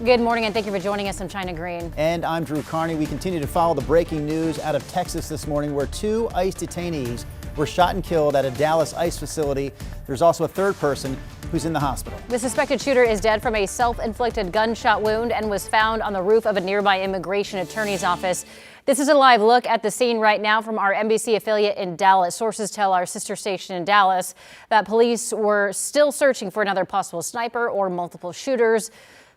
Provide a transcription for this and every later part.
Good morning and thank you for joining us. I'm China Green. And I'm Drew Carney. We continue to follow the breaking news out of Texas this morning where 2 ICE detainees were shot and killed at a Dallas ICE facility. There's also a third person who's in the hospital. The suspected shooter is dead from a self-inflicted gunshot wound and was found on the roof of a nearby immigration attorney's office. This is a live look at the scene right now from our NBC affiliate in Dallas. Sources tell our sister station in Dallas that police were still searching for another possible sniper or multiple shooters.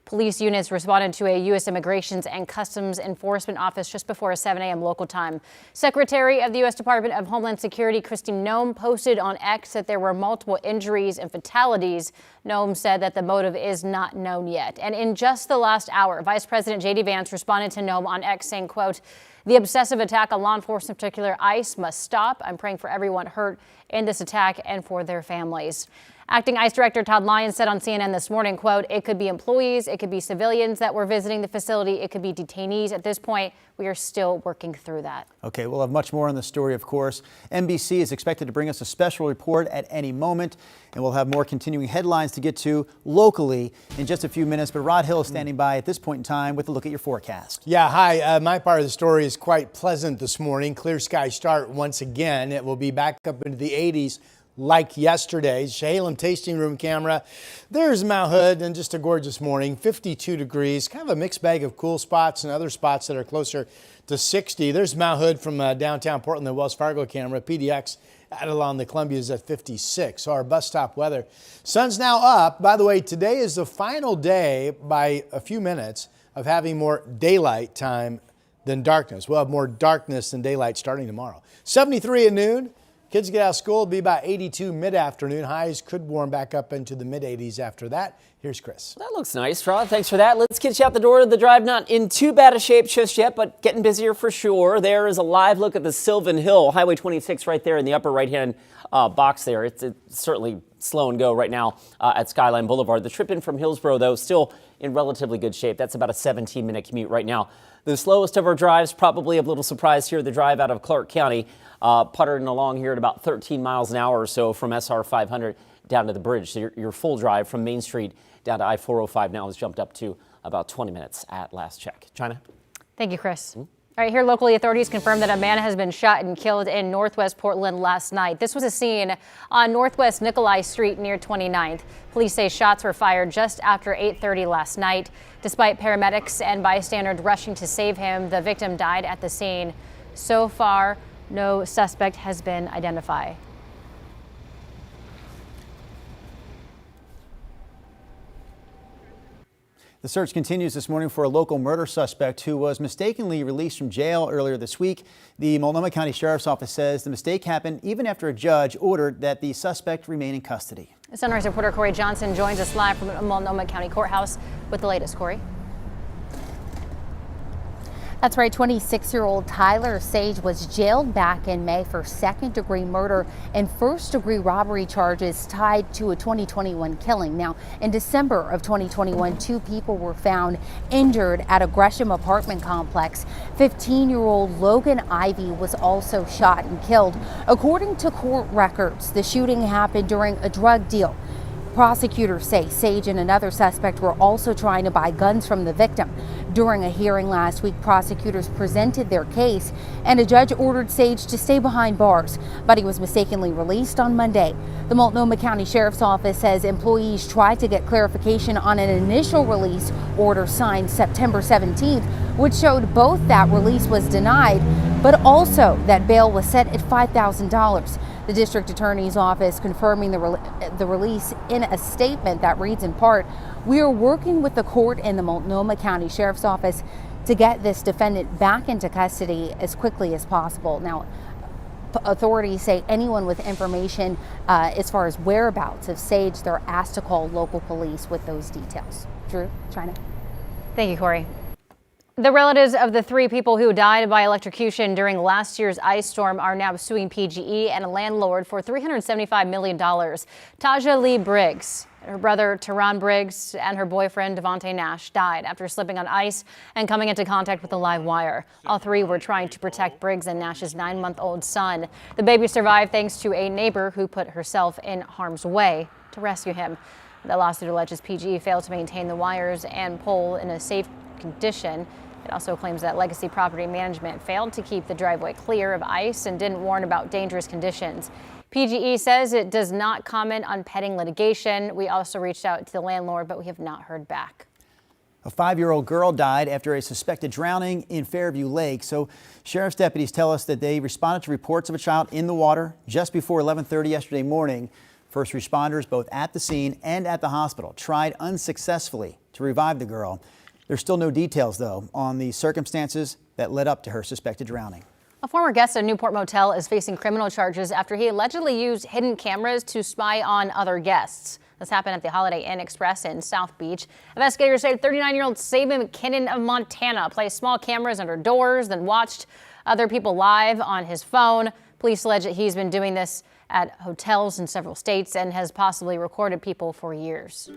Police units responded to a U.S. Immigrations and Customs Enforcement office just before 7 a.m. local time. Secretary of the U.S. Department of Homeland Security Kristi Noem posted on X that there were multiple injuries and fatalities. Noem said that the motive is not known yet. And in just the last hour, Vice President J.D. Vance responded to Noem on X saying, quote, "The obsessive attack on law enforcement, in particular ICE, must stop. I'm praying for everyone hurt in this attack and for their families." Acting ICE Director Todd Lyons said on CNN this morning, quote, "It could be employees, it could be civilians that were visiting the facility, it could be detainees. At this point, we are still working through that." Okay, we'll have much more on the story, of course. NBC is expected to bring us a special report at any moment, and we'll have more continuing headlines to get to locally in just a few minutes. But Rod Hill is standing by at this point in time with a look at your forecast. Yeah, hi. My part of the story is quite pleasant this morning. Clear sky start once again. It will be back up into the 80s. Like yesterday's Salem tasting room camera. There's Mount Hood, and just a gorgeous morning, 52 degrees, kind of a mixed bag of cool spots and other spots that are closer to 60. There's Mount Hood from downtown Portland, the Wells Fargo camera. PDX out along the Columbia is at 56. So our bus stop weather. Sun's now up. By the way, today is the final day by a few minutes of having more daylight time than darkness. We'll have more darkness than daylight starting tomorrow. 73 at noon. Kids get out of school, it'll be about 82 mid-afternoon. Highs could warm back up into the mid-80s after that. Here's Chris. That looks nice, Rod. Thanks for that. Let's get you out the door. The drive not in too bad a shape just yet, but getting busier for sure. There is a live look at the Sylvan Hill, Highway 26 right there in the upper right-hand box there. It's certainly slow and go right now at Skyline Boulevard. The trip in from Hillsborough, though, still in relatively good shape. That's about a 17-minute commute right now. The slowest of our drives, probably a little surprise here, the drive out of Clark County. Puttering along here at about 13 miles an hour or so from SR 500 down to the bridge. So your full drive from Main Street down to I-405 now has jumped up to about 20 minutes at last check. China? Thank you, Chris. All right, here locally, authorities confirmed that a man has been shot and killed in Northwest Portland last night. This was a scene on Northwest Nikolai Street near 29th. Police say shots were fired just after 8:30 last night. Despite paramedics and bystanders rushing to save him, the victim died at the scene. So far, no suspect has been identified. The search continues this morning for a local murder suspect who was mistakenly released from jail earlier this week. The Multnomah County Sheriff's Office says the mistake happened even after a judge ordered that the suspect remain in custody. Sunrise reporter Corey Johnson joins us live from Multnomah County Courthouse with the latest. Corey. That's right. 26-year-old Tyler Sage was jailed back in May for second-degree murder and first-degree robbery charges tied to a 2021 killing. Now, in December of 2021, 2 people were found injured at a Gresham apartment complex. 15-year-old Logan Ivy was also shot and killed. According to court records, the shooting happened during a drug deal. Prosecutors say Sage and another suspect were also trying to buy guns from the victim. During a hearing last week, prosecutors presented their case and a judge ordered Sage to stay behind bars, but he was mistakenly released on Monday. The Multnomah County Sheriff's Office says employees tried to get clarification on an initial release order signed September 17th, which showed both that release was denied, but also that bail was set at $5,000. The district attorney's office confirming the release in a statement that reads in part, "We are working with the court and the Multnomah County Sheriff's Office to get this defendant back into custody as quickly as possible." Now, authorities say anyone with information as far as whereabouts of Sage, they're asked to call local police with those details. Drew, China. Thank you, Corey. The relatives of the 3 people who died by electrocution during last year's ice storm are now suing PGE and a landlord for $375 million. Taja Lee Briggs, her brother Teron Briggs, and her boyfriend Devontae Nash died after slipping on ice and coming into contact with a live wire. All 3 were trying to protect Briggs and Nash's 9-month-old son. The baby survived thanks to a neighbor who put herself in harm's way to rescue him. The lawsuit alleges PGE failed to maintain the wires and pole in a safe condition. It also claims that Legacy Property Management failed to keep the driveway clear of ice and didn't warn about dangerous conditions. PGE says it does not comment on pending litigation. We also reached out to the landlord, but we have not heard back. A 5-year-old girl died after a suspected drowning in Fairview Lake. So sheriff's deputies tell us that they responded to reports of a child in the water just before 11:30 yesterday morning. First responders, both at the scene and at the hospital, tried unsuccessfully to revive the girl. There's still no details, though, on the circumstances that led up to her suspected drowning. A former guest at Newport Motel is facing criminal charges after he allegedly used hidden cameras to spy on other guests. This happened at the Holiday Inn Express in South Beach. Investigators say 39-year-old Saban McKinnon of Montana placed small cameras under doors, then watched other people live on his phone. Police allege that he's been doing this at hotels in several states and has possibly recorded people for years.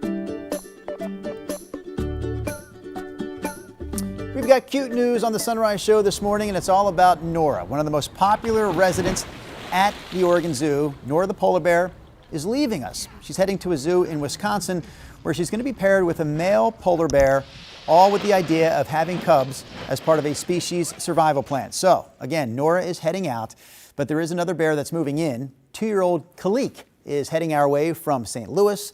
We've got cute news on the Sunrise Show this morning, and it's all about Nora, one of the most popular residents at the Oregon Zoo. Nora the polar bear is leaving us. She's heading to a zoo in Wisconsin where she's going to be paired with a male polar bear, all with the idea of having cubs as part of a species survival plan. So again, Nora is heading out, but there is another bear that's moving in. 2-year-old Khalik is heading our way from St. Louis.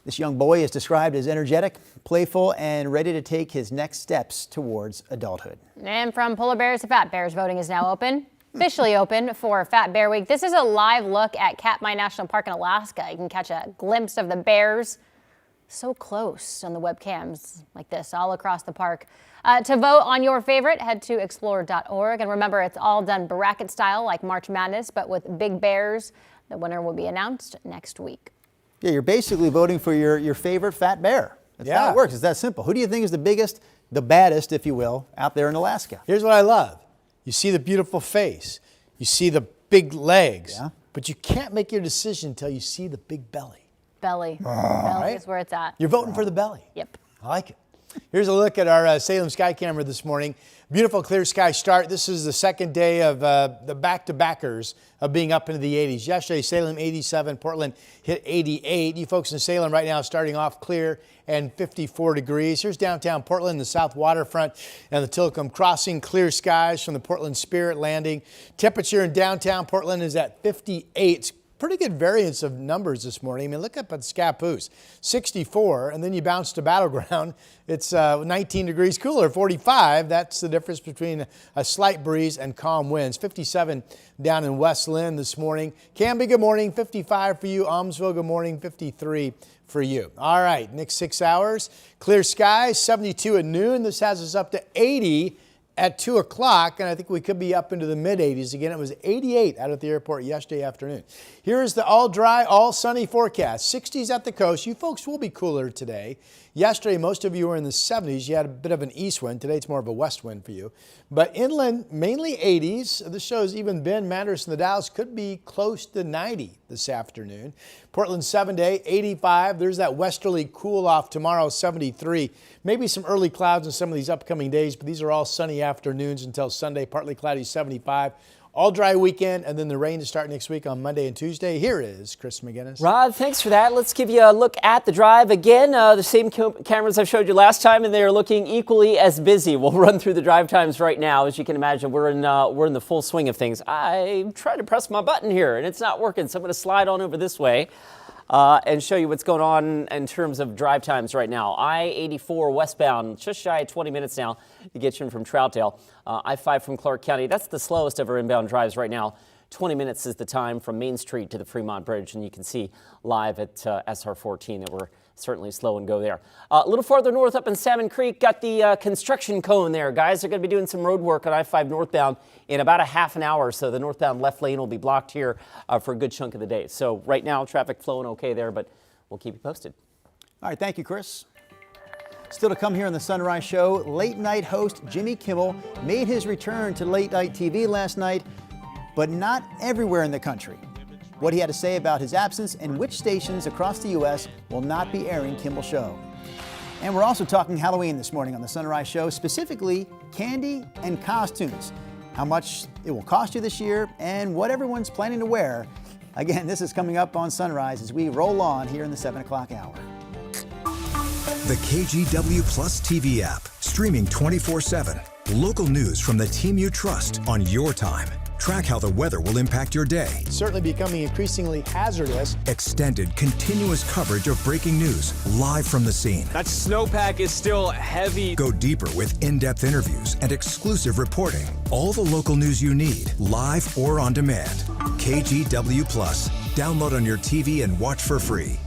This young boy is described as energetic, playful, and ready to take his next steps towards adulthood. And from polar bears to fat bears, voting is now open. Officially open for Fat Bear Week. This is a live look at Katmai National Park in Alaska. You can catch a glimpse of the bears so close on the webcams like this all across the park. To vote on your favorite, head to explore.org. And remember, it's all done bracket style like March Madness, but with big bears. The winner will be announced next week. Yeah, you're basically voting for your favorite fat bear. That's how it works. It's that simple. Who do you think is the biggest, the baddest, if you will, out there in Alaska? Here's what I love. You see the beautiful face. You see the big legs. Yeah. But you can't make your decision until you see the big belly. Belly. Belly is where it's at. You're voting for the belly. Yep. I like it. Here's a look at our Salem sky camera this morning. Beautiful clear sky start. This is the second day of the back-to-backers of being up into the 80s. Yesterday, Salem 87, Portland hit 88. You folks in Salem right now starting off clear and 54 degrees. Here's downtown Portland, the south waterfront and the Tillicum Crossing. Clear skies from the Portland Spirit Landing. Temperature in downtown Portland is at 58. Pretty good variance of numbers this morning. I mean, look up at Scappoose, 64, and then you bounce to Battleground. It's 19 degrees cooler, 45. That's the difference between a slight breeze and calm winds. 57 down in West Lynn this morning. Canby, good morning, 55 for you. Almsville, good morning, 53 for you. All right, next 6 hours, clear skies, 72 at noon. This has us up to 80 at 2 o'clock, and I think we could be up into the mid-80s again. It was 88 out at the airport yesterday afternoon. Here is the all dry, all sunny forecast. 60s at the coast. You folks will be cooler today. Yesterday, most of you were in the 70s. You had a bit of an east wind. Today, it's more of a west wind for you. But inland, mainly 80s. This shows even Bend, Manderson, the Dalles could be close to 90 this afternoon. Portland 7-day, 85. There's that westerly cool off tomorrow, 73. Maybe some early clouds in some of these upcoming days, but these are all sunny afternoons until Sunday. Partly cloudy, 75. All dry weekend, and then the rain to start next week on Monday and Tuesday. Here is Chris McGinnis. Rod, thanks for that. Let's give you a look at the drive again. The same cameras I showed you last time, and they're looking equally as busy. We'll run through the drive times right now. As you can imagine, we're in the full swing of things. I tried to press my button here, and it's not working, so I'm going to slide on over this way and show you what's going on in terms of drive times right now. I-84 westbound, just shy of 20 minutes now to get you in from Troutdale. I-5 from Clark County, that's the slowest of our inbound drives right now. 20 minutes is the time from Main Street to the Fremont Bridge, and you can see live at SR14 that we're certainly slow and go there. A little farther north up in Salmon Creek, got the construction cone there. Guys are going to be doing some road work on I-5 northbound in about a half an hour, so the northbound left lane will be blocked here for a good chunk of the day. So right now, traffic flowing okay there, but we'll keep you posted. All right, thank you, Chris. Still to come here on the Sunrise Show, late night host Jimmy Kimmel made his return to late night TV last night, but not everywhere in the country. What he had to say about his absence and which stations across the U.S. will not be airing Kimmel's show. And we're also talking Halloween this morning on the Sunrise Show, specifically candy and costumes, how much it will cost you this year, and what everyone's planning to wear. Again, this is coming up on Sunrise as we roll on here in the 7 o'clock hour. The KGW Plus TV app, streaming 24/7. Local news from the team you trust on your time. Track how the weather will impact your day. Certainly becoming increasingly hazardous. Extended, continuous coverage of breaking news live from the scene. That snowpack is still heavy. Go deeper with in-depth interviews and exclusive reporting. All the local news you need, live or on demand. KGW Plus. Download on your TV and watch for free.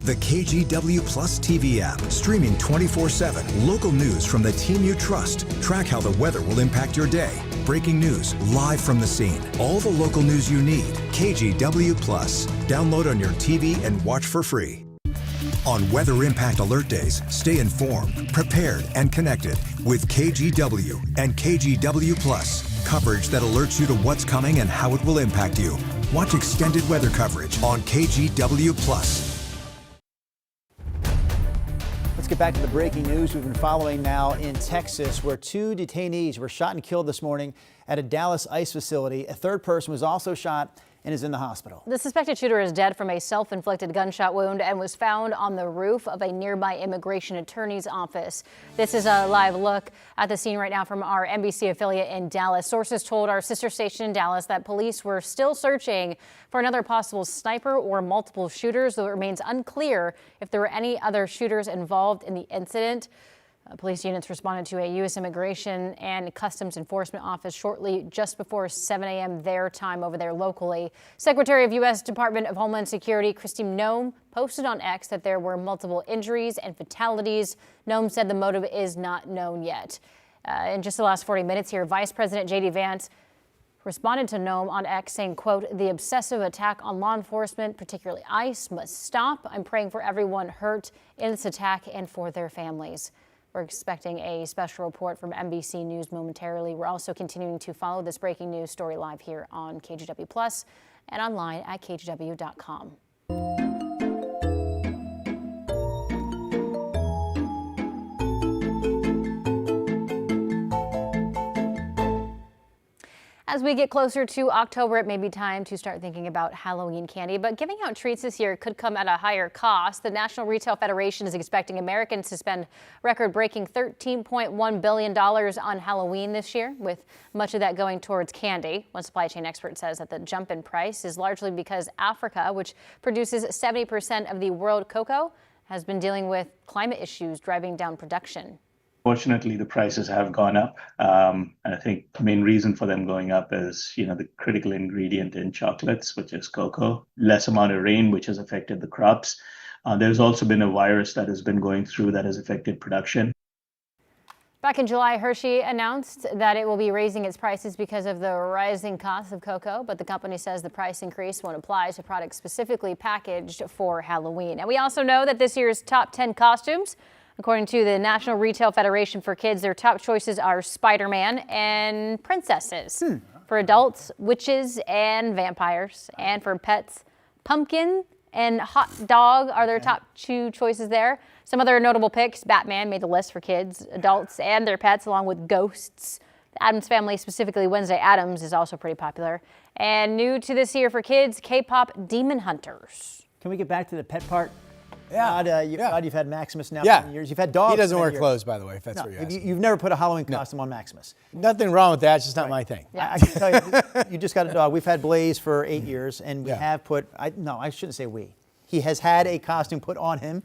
The KGW Plus TV app, streaming 24/7. Local news from the team you trust. Track how the weather will impact your day. Breaking news live from the scene. All the local news you need. KGW Plus. Download on your TV and watch for free. On Weather Impact Alert Days, stay informed, prepared, and connected with KGW and KGW Plus. Coverage that alerts you to what's coming and how it will impact you. Watch extended weather coverage on KGW Plus. Let's get back to the breaking news we've been following now in Texas, where 2 detainees were shot and killed this morning at a Dallas ICE facility. A third person was also shot and is in the hospital. The suspected shooter is dead from a self-inflicted gunshot wound and was found on the roof of a nearby immigration attorney's office. This is a live look at the scene right now from our NBC affiliate in Dallas. Sources told our sister station in Dallas that police were still searching for another possible sniper or multiple shooters, though it remains unclear if there were any other shooters involved in the incident. Police units responded to a U.S. Immigration and Customs Enforcement office shortly just before 7 a.m. their time over there locally. Secretary of U.S. Department of Homeland Security Kristi Noem posted on X that there were multiple injuries and fatalities. Noem said the motive is not known yet. In just the last 40 minutes here, Vice President J.D. Vance responded to Noem on X saying, quote, "The obsessive attack on law enforcement, particularly ICE, must stop. I'm praying for everyone hurt in this attack and for their families." We're expecting a special report from NBC News momentarily. We're also continuing to follow this breaking news story live here on KGW Plus and online at kgw.com. As we get closer to October, it may be time to start thinking about Halloween candy, but giving out treats this year could come at a higher cost. The National Retail Federation is expecting Americans to spend record-breaking $13.1 billion on Halloween this year, with much of that going towards candy. One supply chain expert says that the jump in price is largely because Africa, which produces 70% of the world cocoa, has been dealing with climate issues driving down production. Fortunately, the prices have gone up. And I think the main reason for them going up is, the critical ingredient in chocolates, which is cocoa, less amount of rain, which has affected the crops. There's also been a virus that has been going through that has affected production. Back in July, Hershey announced that it will be raising its prices because of the rising cost of cocoa, but the company says the price increase won't apply to products specifically packaged for Halloween. And we also know that this year's top 10 costumes, according to the National Retail Federation for Kids, their top choices are Spider-Man and princesses. For adults, witches and vampires. And for pets, pumpkin and hot dog are their top 2 choices there. Some other notable picks: Batman made the list for kids, adults, and their pets, along with ghosts. The Addams Family, specifically Wednesday Addams, is also pretty popular. And new to this year for kids, K-pop Demon Hunters. Can we get back to the pet part? Yeah. Rod, you've had Maximus now for many years. You've had dogs. He doesn't for wear many years. clothes, by the way, if that's No, what you're asking. you've never put a Halloween costume on Maximus. Nothing wrong with that. It's just not my thing. I can tell you, you just got a dog. We've had Blaze for 8 years, and we have put, I shouldn't say we. he has had a costume put on him.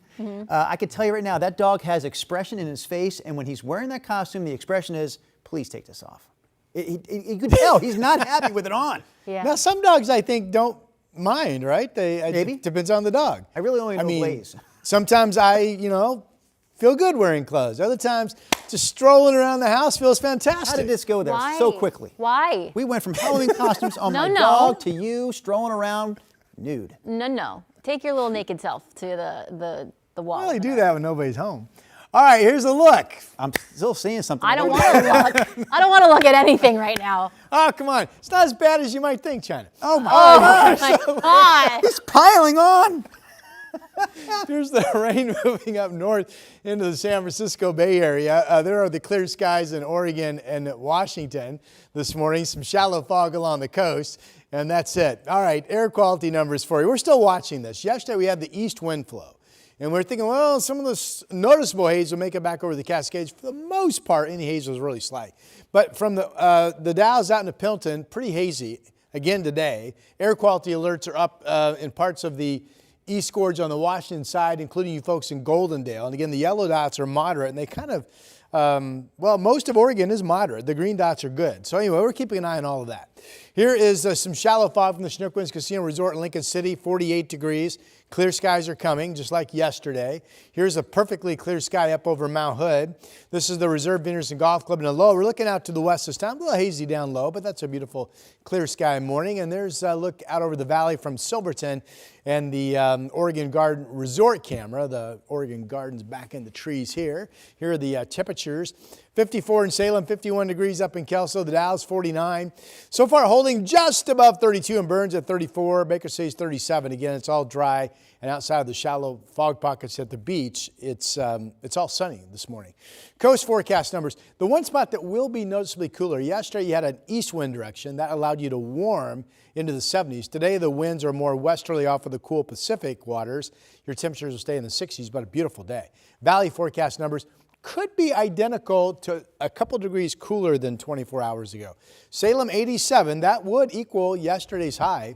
I can tell you right now, that dog has expression in his face, and when he's wearing that costume, the expression is, please take this off. You could tell he's not happy with it on. Yeah. Now, some dogs, I think, don't mind, right? Maybe. It depends on the dog. I really only know Blaze. Sometimes I, feel good wearing clothes. Other times, just strolling around the house feels fantastic. How did this go there Why? so quickly? Why? We went from Halloween costumes on my No. dog to you strolling around nude. No. Take your little naked self to the wall. I really do that when nobody's home. All right, here's a look. I'm still seeing something. I don't want to look. I don't want to look at anything right now. Oh, come on. It's not as bad as you might think, China. Oh my My God. It's piling on. Here's the rain moving up north into the San Francisco Bay Area. There are the clear skies in Oregon and Washington this morning. Some shallow fog along the coast, and that's it. All right, air quality numbers for you. We're still watching this. Yesterday we had the east wind flow. And we're thinking, well, some of the noticeable haze will make it back over the Cascades. For the most part, any haze was really slight. But from the Dalles out into Pilton, pretty hazy again today. Air quality alerts are up in parts of the East Gorge on the Washington side, including you folks in Goldendale. And again, the yellow dots are moderate, and they kind of, most of Oregon is moderate. The green dots are good. So anyway, we're keeping an eye on all of that. Here is some shallow fog from the Chinook Winds Casino Resort in Lincoln City, 48 degrees. Clear skies are coming, just like yesterday. Here's a perfectly clear sky up over Mount Hood. This is the Reserve Vineyards and Golf Club in the low. We're looking out to the west this time. A little hazy down low, but that's a beautiful clear sky morning. And there's a look out over the valley from Silverton and the Oregon Garden Resort camera. The Oregon Garden's back in the trees here. Here are the temperatures. 54 in Salem, 51 degrees up in Kelso, the Dalles 49. So far holding just above 32 in Burns at 34. Baker City is 37. Again, it's all dry, and outside of the shallow fog pockets at the beach, it's all sunny this morning. Coast forecast numbers. The one spot that will be noticeably cooler, yesterday you had an east wind direction. That allowed you to warm into the 70s. Today the winds are more westerly off of the cool Pacific waters. Your temperatures will stay in the 60s, but a beautiful day. Valley forecast numbers could be identical to a couple degrees cooler than 24 hours ago. Salem 87, that would equal yesterday's high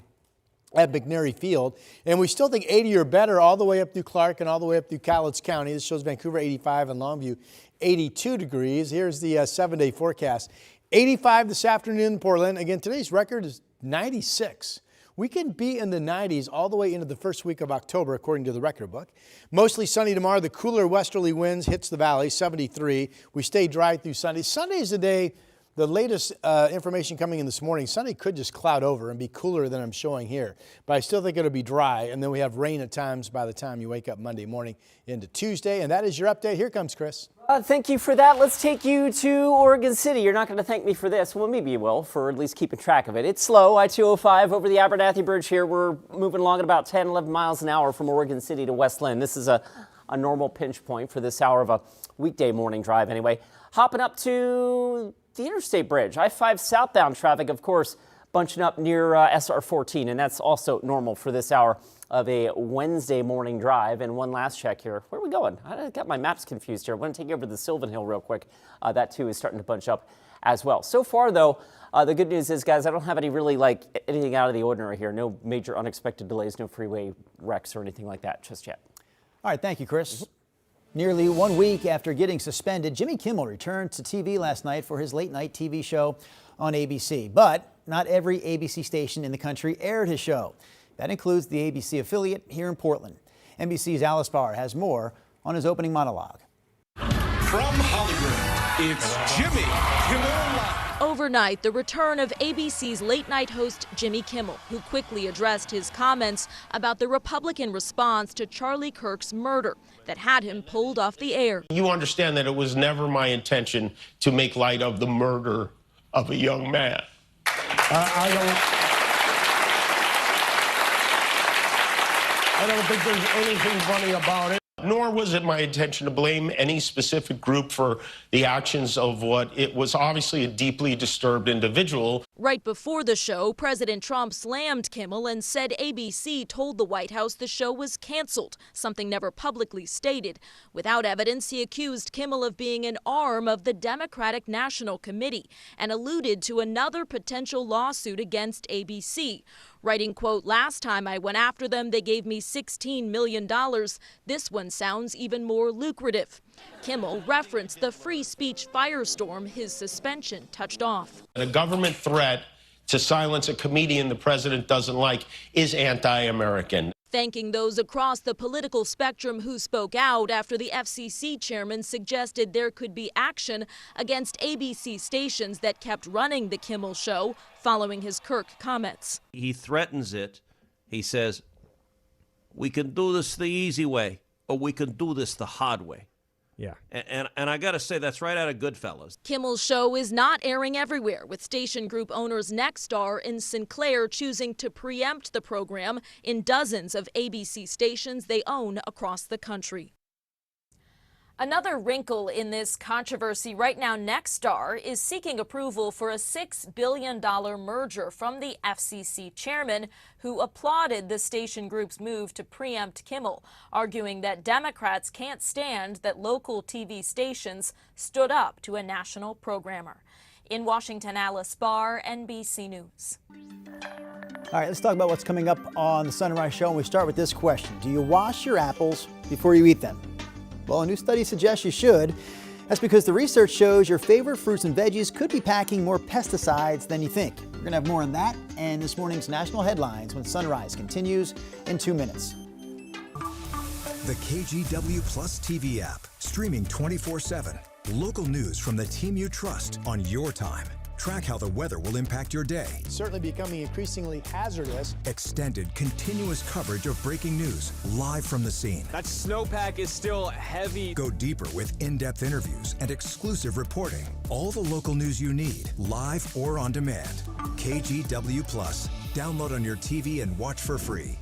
at McNary Field. And we still think 80 or better all the way up through Clark and all the way up through Cowlitz County. This shows Vancouver 85 and Longview 82 degrees. Here's the 7-day forecast. 85 this afternoon in Portland. Again, today's record is 96. We can be in the 90s all the way into the first week of October, according to the record book. Mostly sunny tomorrow. The cooler westerly winds hits the valley, 73. We stay dry through Sunday. Sunday is the day, the latest information coming in this morning, Sunday could just cloud over and be cooler than I'm showing here. But I still think it'll be dry, and then we have rain at times by the time you wake up Monday morning into Tuesday. And that is your update. Here comes Chris. Thank you for that. Let's take you to Oregon City. You're not going to thank me for this. Well, maybe you will, for at least keeping track of it. It's slow. I-205 over the Abernathy Bridge here. We're moving along at about 10, 11 miles an hour from Oregon City to West Lynn. This is a normal pinch point for this hour of a weekday morning drive anyway. Hopping up to the Interstate Bridge. I-5 southbound traffic, of course, bunching up near SR-14, and that's also normal for this hour of a Wednesday morning drive. And one last check here. Where are we going? I got my maps confused here. I want to take you over to the Sylvan Hill real quick. That too is starting to bunch up as well. So far though, the good news is, guys, I don't have anything out of the ordinary here. No major unexpected delays, no freeway wrecks or anything like that just yet. All right, thank you, Chris. Nearly 1 week after getting suspended, Jimmy Kimmel returned to TV last night for his late-night TV show on ABC. But not every ABC station in the country aired his show. That includes the ABC affiliate here in Portland. NBC's Alice Barr has more on his opening monologue. From Hollywood, it's Jimmy Kimmel. Overnight, the return of ABC's late-night host Jimmy Kimmel, who quickly addressed his comments about the Republican response to Charlie Kirk's murder that had him pulled off the air. You understand that it was never my intention to make light of the murder of a young man. I don't think there's anything funny about it. Nor was it my intention to blame any specific group for the actions of what it was obviously a deeply disturbed individual. Right before the show, President Trump slammed Kimmel and said ABC told the White House the show was canceled, something never publicly stated. Without evidence, he accused Kimmel of being an arm of the Democratic National Committee and alluded to another potential lawsuit against ABC. writing, quote, "Last time I went after them, they gave me $16 million. This one sounds even more lucrative." Kimmel referenced the free speech firestorm his suspension touched off. A government threat to silence a comedian the president doesn't like is anti-American. Thanking those across the political spectrum who spoke out after the FCC chairman suggested there could be action against ABC stations that kept running the Kimmel show following his Kirk comments. He threatens it. He says, "We can do this the easy way, or we can do this the hard way." Yeah. And I got to say, that's right out of Goodfellas. Kimmel's show is not airing everywhere, with station group owners Nexstar and Sinclair choosing to preempt the program in dozens of ABC stations they own across the country. Another wrinkle in this controversy right now, Nexstar is seeking approval for a $6 billion merger from the FCC chairman, who applauded the station group's move to preempt Kimmel, arguing that Democrats can't stand that local TV stations stood up to a national programmer. In Washington, Alice Barr, NBC News. All right, let's talk about what's coming up on the Sunrise Show. And we start with this question. Do you wash your apples before you eat them? Well, a new study suggests you should. That's because the research shows your favorite fruits and veggies could be packing more pesticides than you think. We're going to have more on that and this morning's national headlines when Sunrise continues in 2 minutes. The KGW Plus TV app, streaming 24/7. Local news from the team you trust on your time. Track how the weather will impact your day. It's certainly becoming increasingly hazardous. Extended, continuous coverage of breaking news live from the scene. That snowpack is still heavy. Go deeper with in-depth interviews and exclusive reporting. All the local news you need, live or on demand. KGW Plus. Download on your TV and watch for free.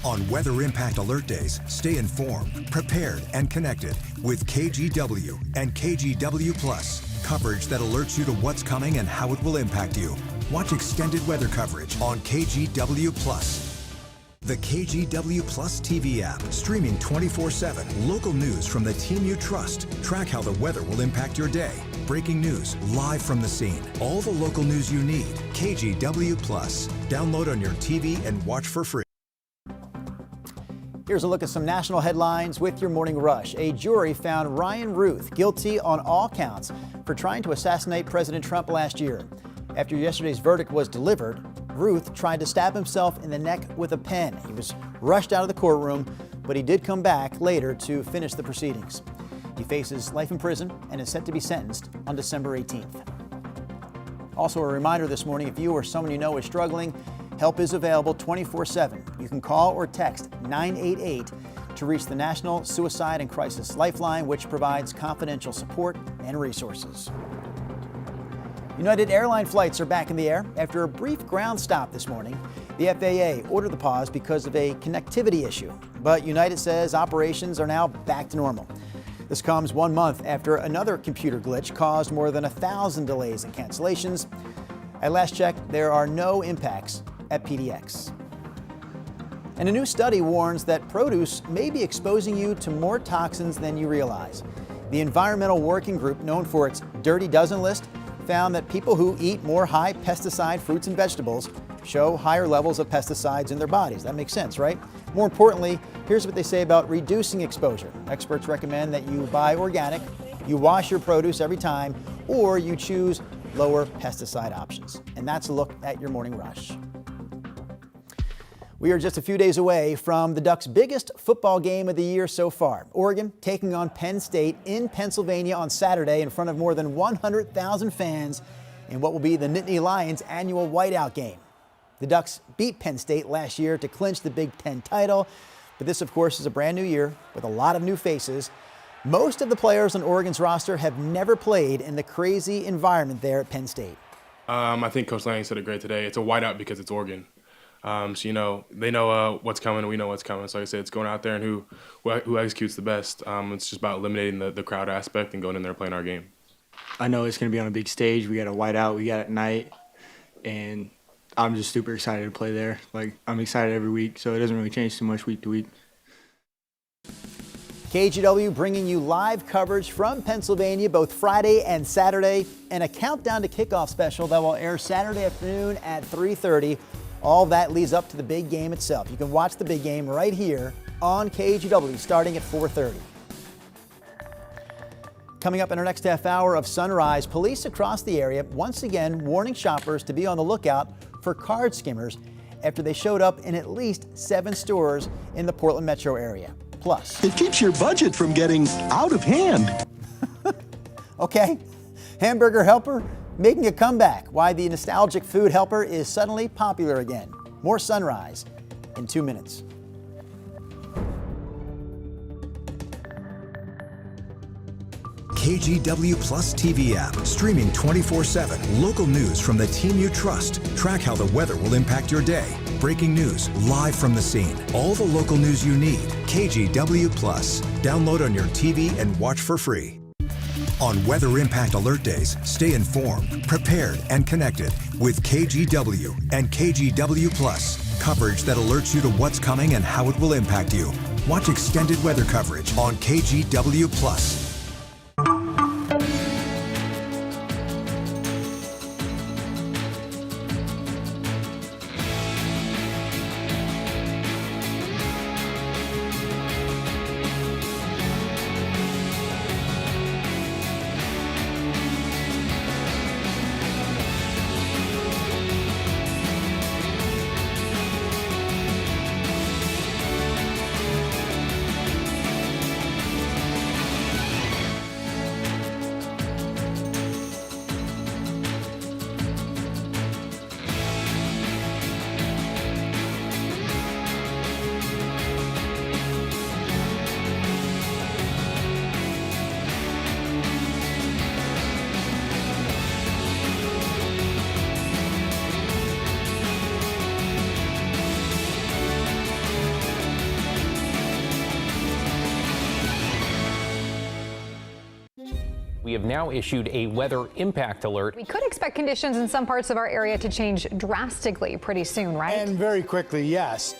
On Weather Impact Alert Days, stay informed, prepared, and connected with KGW and KGW Plus. Coverage that alerts you to what's coming and how it will impact you. Watch extended weather coverage on KGW Plus. The KGW Plus TV app, streaming 24/7. Local news from the team you trust. Track how the weather will impact your day. Breaking news live from the scene. All the local news you need. KGW Plus. Download on your TV and watch for free. Here's a look at some national headlines with your Morning Rush. A jury found Ryan Ruth guilty on all counts for trying to assassinate President Trump last year. After yesterday's verdict was delivered, Ruth tried to stab himself in the neck with a pen. He was rushed out of the courtroom, but he did come back later to finish the proceedings. He faces life in prison and is set to be sentenced on December 18th. Also, a reminder this morning, if you or someone you know is struggling, help is available 24/7. You can call or text 988 to reach the National Suicide and Crisis Lifeline, which provides confidential support and resources. United airline flights are back in the air. After a brief ground stop this morning, the FAA ordered the pause because of a connectivity issue. But United says operations are now back to normal. This comes 1 month after another computer glitch caused more than 1,000 delays and cancellations. At last check, there are no impacts at PDX. And a new study warns that produce may be exposing you to more toxins than you realize. The Environmental Working Group, known for its Dirty Dozen list, found that people who eat more high pesticide fruits and vegetables show higher levels of pesticides in their bodies. That makes sense, right? More importantly, here's what they say about reducing exposure. Experts recommend that you buy organic, you wash your produce every time, or you choose lower pesticide options. And that's a look at your morning rush. We are just a few days away from the Ducks' biggest football game of the year so far. Oregon taking on Penn State in Pennsylvania on Saturday in front of more than 100,000 fans in what will be the Nittany Lions' annual whiteout game. The Ducks beat Penn State last year to clinch the Big Ten title, but this, of course, is a brand new year with a lot of new faces. Most of the players on Oregon's roster have never played in the crazy environment there at Penn State. I think Coach Lanning said it great today. It's a whiteout because it's Oregon. So, they know what's coming, we know what's coming. So like I said, it's going out there and who executes the best. It's just about eliminating the crowd aspect and going in there playing our game. I know it's going to be on a big stage. We got a whiteout, we got it at night, and I'm just super excited to play there. Like, I'm excited every week, so it doesn't really change too much week to week. KGW bringing you live coverage from Pennsylvania both Friday and Saturday, and a countdown to kickoff special that will air Saturday afternoon at 3:30. All that leads up to the big game itself. You can watch the big game right here on KGW starting at 4:30. Coming up in our next half hour of Sunrise, police across the area once again warning shoppers to be on the lookout for card skimmers after they showed up in at least 7 stores in the Portland metro area. Plus, it keeps your budget from getting out of hand. Okay, Hamburger Helper making a comeback. Why the nostalgic food helper is suddenly popular again. More Sunrise in 2 minutes. KGW Plus TV app, streaming 24/7. Local news from the team you trust. Track how the weather will impact your day. Breaking news live from the scene. All the local news you need. KGW Plus. Download on your TV and watch for free. On Weather Impact Alert Days, stay informed, prepared, and connected with KGW and KGW Plus. Coverage that alerts you to what's coming and how it will impact you. Watch extended weather coverage on KGW Plus. We have now issued a weather impact alert. We could expect conditions in some parts of our area to change drastically pretty soon, right? And very quickly, yes.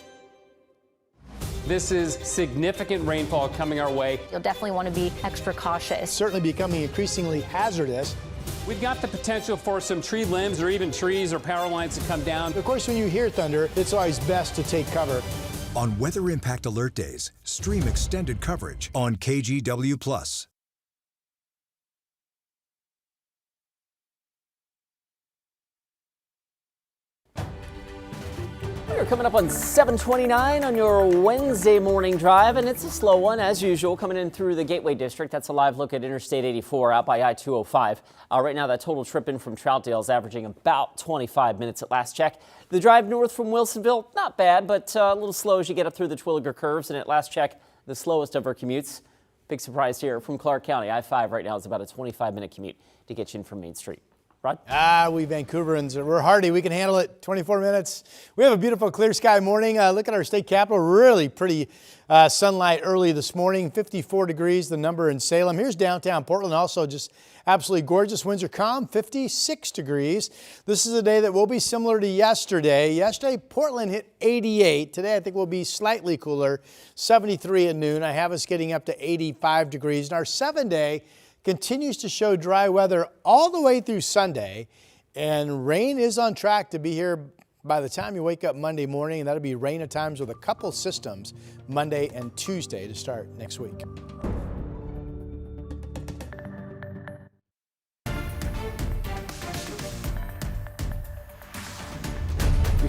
This is significant rainfall coming our way. You'll definitely want to be extra cautious. Certainly becoming increasingly hazardous. We've got the potential for some tree limbs or even trees or power lines to come down. Of course, when you hear thunder, it's always best to take cover. On Weather Impact Alert Days, stream extended coverage on KGW Plus. We're coming up on 7:29 on your Wednesday morning drive, and it's a slow one as usual coming in through the Gateway District. That's a live look at Interstate 84 out by I-205. Right now that total trip in from Troutdale is averaging about 25 minutes at last check. The drive north from Wilsonville, not bad, but a little slow as you get up through the Twilliger curves, and at last check, the slowest of our commutes. Big surprise here from Clark County. I-5 right now is about a 25-minute commute to get you in from Main Street. Rod? We Vancouverans, we're hardy. We can handle it. 24 minutes. We have a beautiful clear sky morning. Look at our state capital. Really pretty sunlight early this morning. 54 degrees, the number in Salem. Here's downtown Portland, also just absolutely gorgeous. Winds are calm, 56 degrees. This is a day that will be similar to yesterday. Yesterday, Portland hit 88. Today, I think will be slightly cooler, 73 at noon. I have us getting up to 85 degrees. And our 7-day continues to show dry weather all the way through Sunday, and rain is on track to be here by the time you wake up Monday morning, and that'll be rain at times with a couple systems Monday and Tuesday to start next week.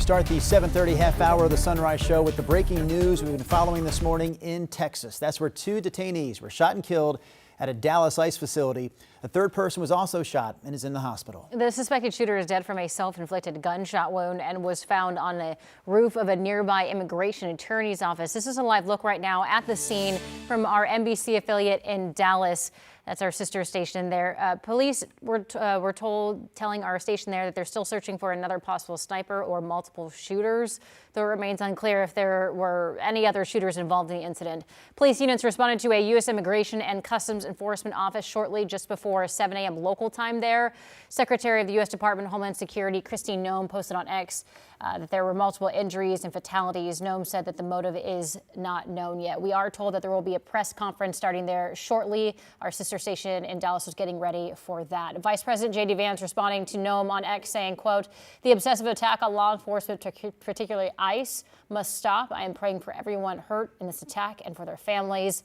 start the 7:30 half hour of the Sunrise Show with the breaking news we've been following this morning in Texas. That's where 2 detainees were shot and killed at a Dallas ICE facility. A third person was also shot and is in the hospital. The suspected shooter is dead from a self-inflicted gunshot wound and was found on the roof of a nearby immigration attorney's office. This is a live look right now at the scene from our NBC affiliate in Dallas. That's our sister station there. Police were telling our station there that they're still searching for another possible sniper or multiple shooters, though it remains unclear if there were any other shooters involved in the incident. Police units responded to a U.S. Immigration and Customs Enforcement office shortly just before 7 a.m. local time there. Secretary of the U.S. Department of Homeland Security, Kristi Noem, posted on X that there were multiple injuries and fatalities. Noem said that the motive is not known yet. We are told that there will be a press conference starting there shortly. Our sister station in Dallas was getting ready for that. Vice President J.D. Vance responding to Noem on X saying, quote, "The obsessive attack on law enforcement, particularly ICE, must stop. I am praying for everyone hurt in this attack and for their families."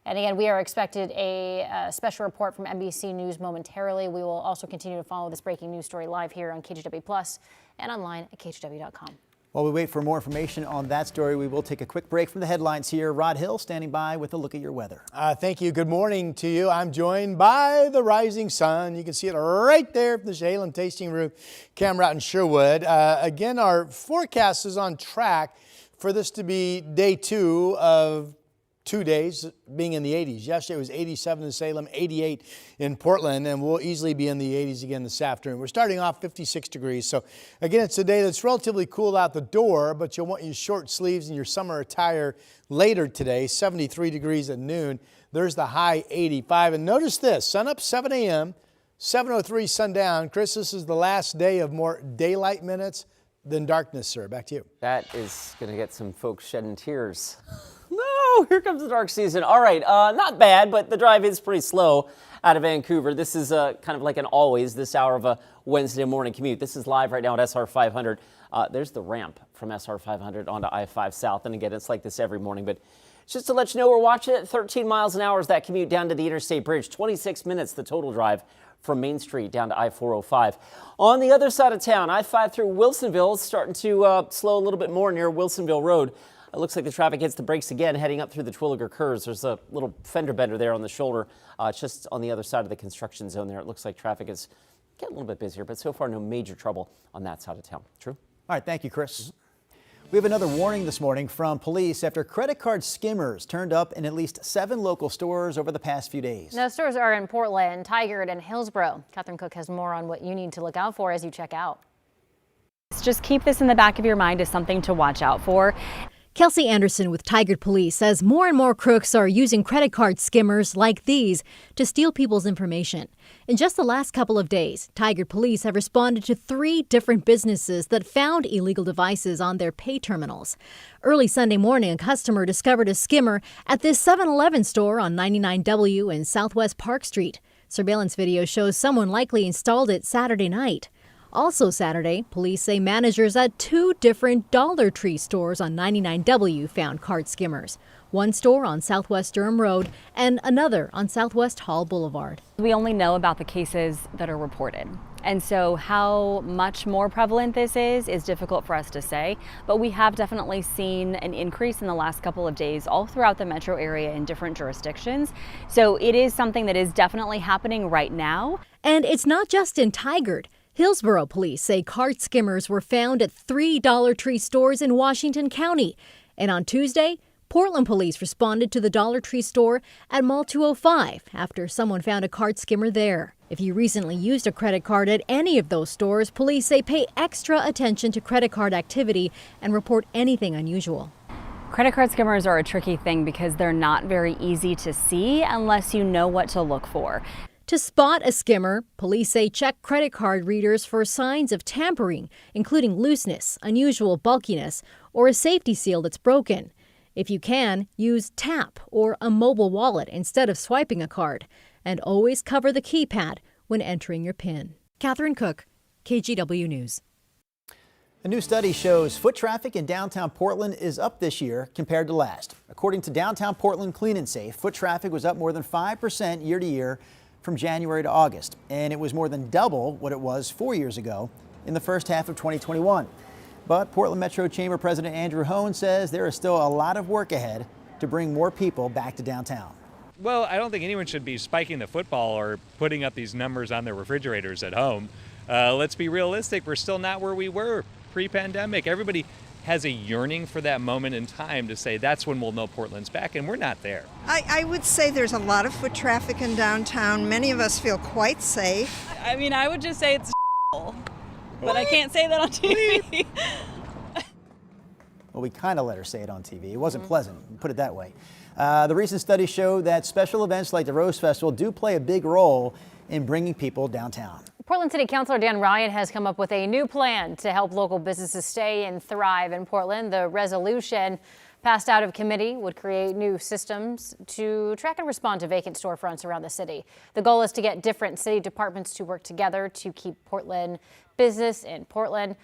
And again, we are expected a special report from NBC News momentarily. We will also continue to follow this breaking news story live here on KGW Plus and online at KGW.com. While we wait for more information on that story, we will take a quick break from the headlines here. Rod Hill standing by with a look at your weather. Thank you. Good morning to you. I'm joined by the rising sun. You can see it right there from the Salem Tasting Room camera out in Sherwood. Again, our forecast is on track for this to be day 2 of 2 days being in the 80s. Yesterday it was 87 in Salem, 88 in Portland, and we'll easily be in the 80s again this afternoon. We're starting off 56 degrees. So again, it's a day that's relatively cool out the door, but you'll want your short sleeves and your summer attire later today. 73 degrees at noon. There's the high 85. And notice this, sun up 7 a.m., 7:03 sundown. Chris, this is the last day of more daylight minutes than darkness, sir. Back to you. That is going to get some folks shedding tears. No, here comes the dark season. All right, not bad, but the drive is pretty slow out of Vancouver. This is kind of like an always this hour of a Wednesday morning commute. This is live right now at SR 500. There's the ramp from SR 500 onto I-5 South. And again, it's like this every morning, but just to let you know, we're watching it. 13 miles an hour is that commute down to the Interstate Bridge. 26 minutes the total drive from Main Street down to I-405. On the other side of town, I-5 through Wilsonville is starting to slow a little bit more near Wilsonville Road. It looks like the traffic hits the brakes again heading up through the Twilliger curves. There's a little fender bender there on the shoulder, just on the other side of the construction zone there. It looks like traffic is getting a little bit busier, but so far no major trouble on that side of town. True? All right, thank you, Chris. We have another warning this morning from police after credit card skimmers turned up in at least 7 local stores over the past few days. Now, stores are in Portland, Tigard, and Hillsborough. Catherine Cook has more on what you need to look out for as you check out. Just keep this in the back of your mind as something to watch out for. Kelsey Anderson with Tigard Police says more and more crooks are using credit card skimmers like these to steal people's information. In just the last couple of days, Tigard Police have responded to 3 different businesses that found illegal devices on their pay terminals. Early Sunday morning, a customer discovered a skimmer at this 7-Eleven store on 99W and Southwest Park Street. Surveillance video shows someone likely installed it Saturday night. Also Saturday, police say managers at 2 different Dollar Tree stores on 99W found card skimmers. One store on Southwest Durham Road and another on Southwest Hall Boulevard. We only know about the cases that are reported. And so how much more prevalent this is difficult for us to say, but we have definitely seen an increase in the last couple of days all throughout the metro area in different jurisdictions. So it is something that is definitely happening right now. And it's not just in Tigard. Hillsborough police say card skimmers were found at 3 Dollar Tree stores in Washington County. And on Tuesday, Portland police responded to the Dollar Tree store at Mall 205 after someone found a card skimmer there. If you recently used a credit card at any of those stores, police say pay extra attention to credit card activity and report anything unusual. Credit card skimmers are a tricky thing because they're not very easy to see unless you know what to look for. To spot a skimmer, police say check credit card readers for signs of tampering, including looseness, unusual bulkiness, or a safety seal that's broken. If you can, use tap or a mobile wallet instead of swiping a card. And always cover the keypad when entering your PIN. Catherine Cook, KGW News. A new study shows foot traffic in downtown Portland is up this year compared to last. According to Downtown Portland Clean and Safe, foot traffic was up more than 5% year to year from January to August, and it was more than double what it was 4 years ago in the first half of 2021. But Portland Metro Chamber President Andrew Hone says there is still a lot of work ahead to bring more people back to downtown. Well, I don't think anyone should be spiking the football or putting up these numbers on their refrigerators at home. Let's be realistic. We're still not where we were pre-pandemic. Everybody has a yearning for that moment in time to say that's when we'll know Portland's back, and we're not there. I would say there's a lot of foot traffic in downtown. Many of us feel quite safe. I mean, I would just say it's but I can't say that on TV. Well, we kind of let her say it on TV. It wasn't pleasant, put it that way. The recent studies show that special events like the Rose Festival do play a big role in bringing people downtown. Portland City Councilor Dan Ryan has come up with a new plan to help local businesses stay and thrive in Portland. The resolution passed out of committee would create new systems to track and respond to vacant storefronts around the city. The goal is to get different city departments to work together to keep Portland business in Portland.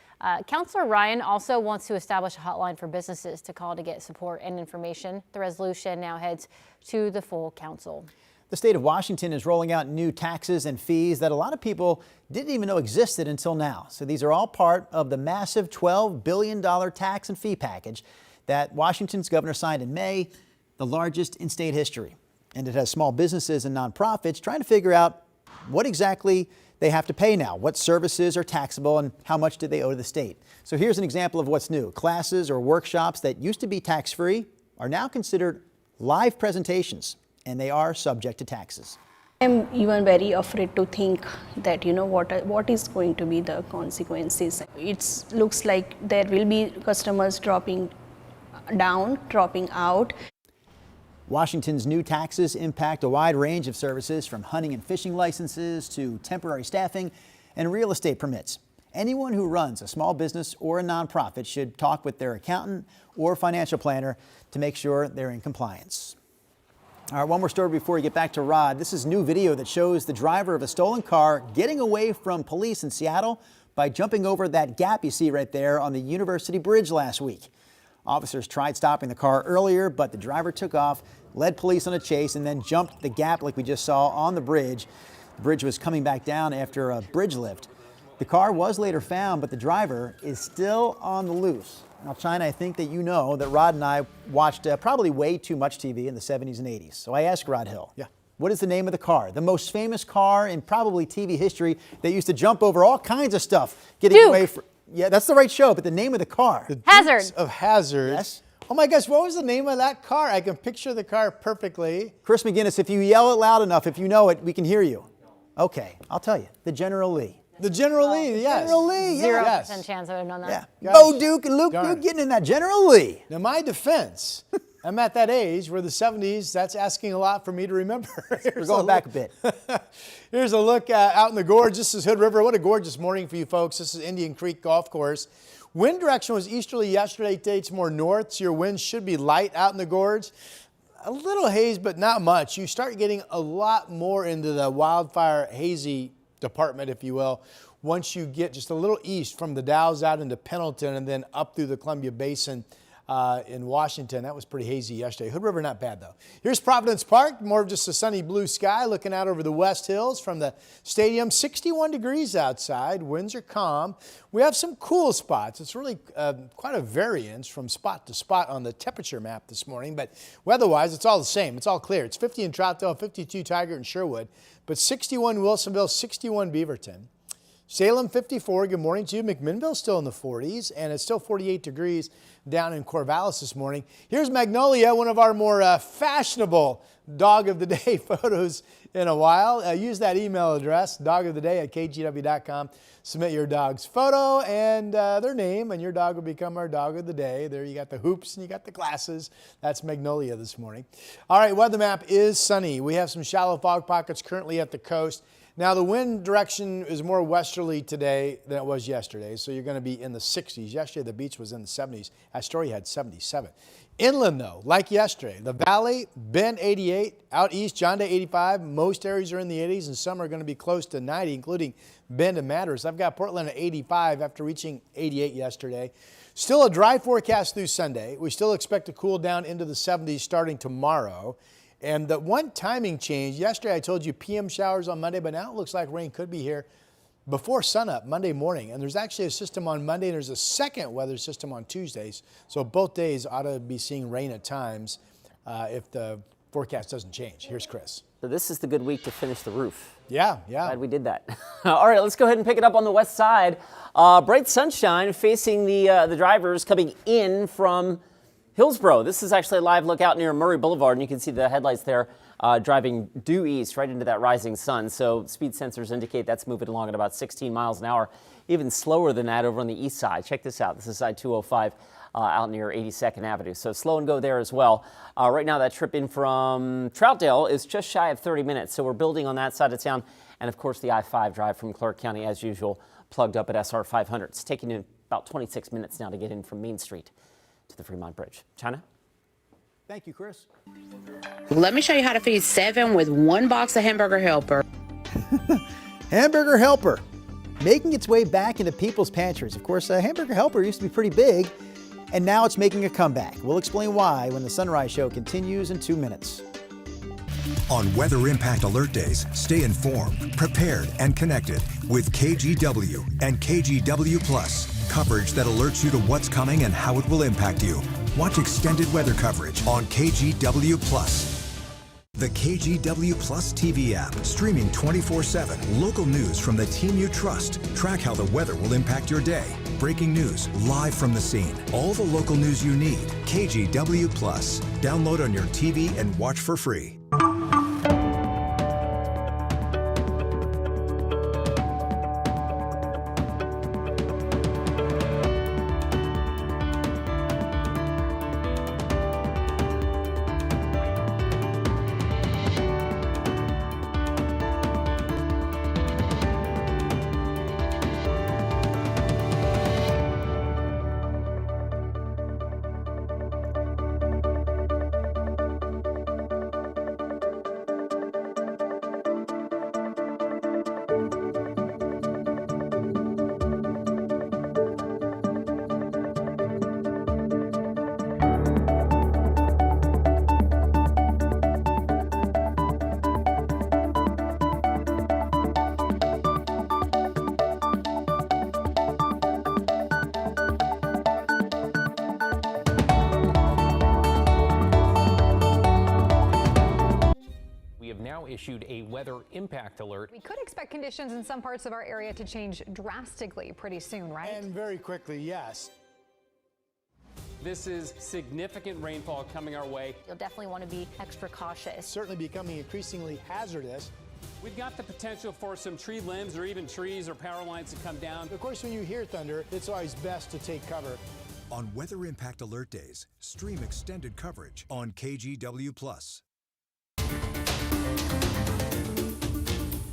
Councilor Ryan also wants to establish a hotline for businesses to call to get support and information. The resolution now heads to the full council. The state of Washington is rolling out new taxes and fees that a lot of people didn't even know existed until now. So these are all part of the massive $12 billion tax and fee package that Washington's governor signed in May, the largest in state history. And it has small businesses and nonprofits trying to figure out what exactly they have to pay now, what services are taxable, and how much do they owe to the state. So here's an example of what's new. Classes or workshops that used to be tax-free are now considered live presentations, and they are subject to taxes. I'm even very afraid to think that, what is going to be the consequences. It looks like there will be customers dropping out. Washington's new taxes impact a wide range of services, from hunting and fishing licenses to temporary staffing and real estate permits. Anyone who runs a small business or a nonprofit should talk with their accountant or financial planner to make sure they're in compliance. All right, one more story before we get back to Rod. This is new video that shows the driver of a stolen car getting away from police in Seattle by jumping over that gap you see right there on the University Bridge last week. Officers tried stopping the car earlier, but the driver took off, led police on a chase, and then jumped the gap like we just saw on the bridge. The bridge was coming back down after a bridge lift. The car was later found, but the driver is still on the loose. Now, China, I think that you know that Rod and I watched probably way too much TV in the 70s and 80s. So I asked Rod Hill, what is the name of the car? The most famous car in probably TV history that used to jump over all kinds of stuff, getting away from... Yeah, that's the right show, but the name of the car. The Hazard. Dukes of Hazzard. Yes. Oh my gosh, what was the name of that car? I can picture the car perfectly. Chris McGinnis, if you yell it loud enough, if you know it, we can hear you. Okay, I'll tell you. The General Lee. The General Lee, yes. General Lee, yes. 0% chance I would have known that. Yeah. Bo Duke and Luke Duke getting in that General Lee. Now, my defense, I'm at that age where the 70s, that's asking a lot for me to remember. We're going back a bit. Here's a look out in the gorge. This is Hood River. What a gorgeous morning for you folks. This is Indian Creek Golf Course. Wind direction was easterly yesterday. Today it's more north, so your winds should be light out in the gorge. A little haze, but not much. You start getting a lot more into the wildfire hazy department, if you will, once you get just a little east from the Dalles out into Pendleton and then up through the Columbia Basin in Washington. That was pretty hazy yesterday. Hood River, not bad though. Here's Providence Park, more of just a sunny blue sky looking out over the West Hills from the stadium. 61 degrees outside, winds are calm. We have some cool spots. It's really quite a variance from spot to spot on the temperature map this morning, but weather-wise, it's all the same. It's all clear. It's 50 in Troutdale, 52 Tigard and Sherwood, but 61 Wilsonville, 61 Beaverton. Salem 54, good morning to you. McMinnville still in the 40s, and it's still 48 degrees down in Corvallis this morning. Here's Magnolia, one of our more fashionable dog of the day photos in a while. Use that email address, dogoftheday@kgw.com. Submit your dog's photo and their name, and your dog will become our dog of the day. There you got the hoops and you got the glasses. That's Magnolia this morning. All right, weather map is sunny. We have some shallow fog pockets currently at the coast. Now, the wind direction is more westerly today than it was yesterday, so you're going to be in the 60s. Yesterday, the beach was in the 70s. Astoria had 77. Inland, though, like yesterday, the Valley, Bend 88, out east, John Day 85. Most areas are in the 80s, and some are going to be close to 90, including Bend and Madras. I've got Portland at 85 after reaching 88 yesterday. Still a dry forecast through Sunday. We still expect to cool down into the 70s starting tomorrow. And the one timing change, yesterday I told you PM showers on Monday, but now it looks like rain could be here before sunup Monday morning. And there's actually a system on Monday, and there's a second weather system on Tuesdays. So both days ought to be seeing rain at times if the forecast doesn't change. Here's Chris. So this is the good week to finish the roof. Yeah. Glad we did that. All right, let's go ahead and pick it up on the west side. Bright sunshine facing the drivers coming in from Hillsborough. This is actually a live look out near Murray Boulevard, and you can see the headlights there driving due east right into that rising sun. So speed sensors indicate that's moving along at about 16 miles an hour, even slower than that over on the east side. Check this out. This is side 205 out near 82nd Avenue. So slow and go there as well. Right now, that trip in from Troutdale is just shy of 30 minutes. So we're building on that side of town. And of course, the I-5 drive from Clark County, as usual, plugged up at SR 500. It's taking you about 26 minutes now to get in from Main Street to the Fremont Bridge. China? Thank you, Chris. Let me show you how to feed 7 with 1 box of Hamburger Helper. Hamburger Helper, making its way back into people's pantries. Of course, Hamburger Helper used to be pretty big, and now it's making a comeback. We'll explain why when the Sunrise Show continues in 2 minutes. On Weather Impact Alert Days, stay informed, prepared, and connected with KGW and KGW Plus. Coverage that alerts you to what's coming and how it will impact you. Watch extended weather coverage on KGW Plus. The KGW Plus TV app, streaming 24/7. Local news from the team you trust. Track how the weather will impact your day. Breaking news live from the scene. All the local news you need. KGW Plus. Download on your TV and watch for free. Issued a weather impact alert. We could expect conditions in some parts of our area to change drastically pretty soon, right? And very quickly, yes. This is significant rainfall coming our way. You'll definitely want to be extra cautious. Certainly becoming increasingly hazardous. We've got the potential for some tree limbs or even trees or power lines to come down. Of course, when you hear thunder, it's always best to take cover. On Weather Impact Alert Days, stream extended coverage on KGW Plus.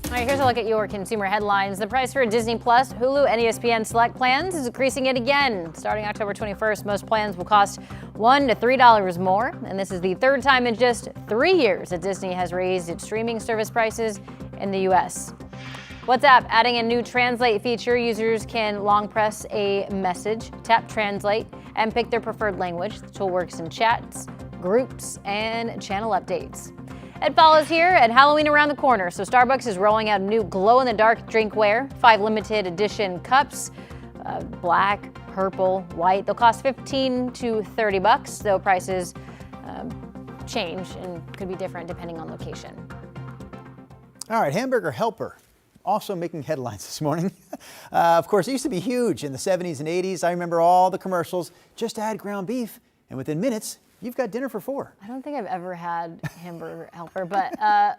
All right, here's a look at your consumer headlines. The price for Disney Plus, Hulu, and ESPN Select plans is increasing yet again. Starting October 21st, most plans will cost $1 to $3 more. And this is the third time in just 3 years that Disney has raised its streaming service prices in the U.S. WhatsApp adding a new translate feature. Users can long press a message, tap translate, and pick their preferred language. The tool works in chats, groups, and channel updates. It follows here and Halloween around the corner. So Starbucks is rolling out new glow-in-the-dark drinkware, 5 limited edition cups, black, purple, white. They'll cost $15 to $30, though prices change and could be different depending on location. All right, Hamburger Helper, also making headlines this morning. Of course, it used to be huge in the 70s and 80s. I remember all the commercials. Just add ground beef, and within minutes, you've got dinner for 4. I don't think I've ever had Hamburger Helper, but